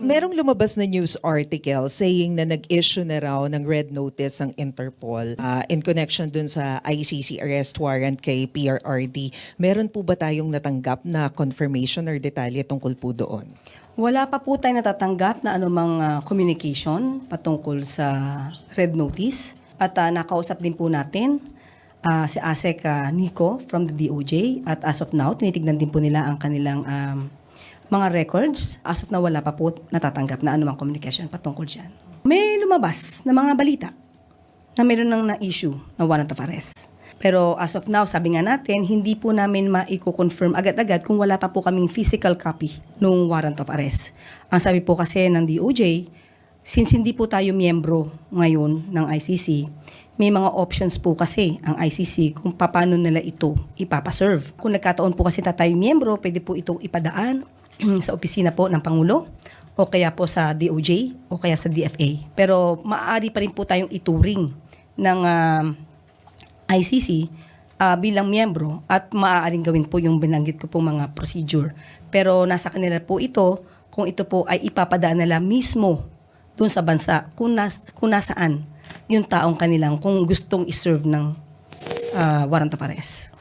Merong lumabas na news article saying na nag-issue na raw ng red notice ang Interpol in connection dun sa ICC arrest warrant kay PRRD. Meron po ba tayong natanggap na confirmation or detalye tungkol po doon? Wala pa po tayo natatanggap na anumang communication patungkol sa red notice. At nakausap din po natin si ASEC Nico from the DOJ. At as of now, tinitignan din po nila ang kanilang mga records. As of now, wala pa po natatanggap na anumang communication patungkol dyan. May lumabas na mga balita na mayroon nang na-issue na warrant of arrest. Pero as of now, sabi nga natin, hindi po namin maiko-confirm agad-agad kung wala pa po kaming physical copy ng warrant of arrest. Ang sabi po kasi ng DOJ, since hindi po tayo miyembro ngayon ng ICC, may mga options po kasi ang ICC kung paano nila ito ipapaserve. Kung nagkataon po kasi tayo miyembro, pwede po itong ipadaan sa opisina po ng Pangulo o kaya po sa DOJ o kaya sa DFA. Pero maaari pa rin po tayong ituring ng ICC bilang miyembro at maaaring gawin po yung binanggit ko po mga procedure. Pero nasa kanila po ito kung ito po ay ipapadaan nila mismo doon sa bansa kung nasaan yung taong kanilang kung gustong iserve ng warrant of arrest.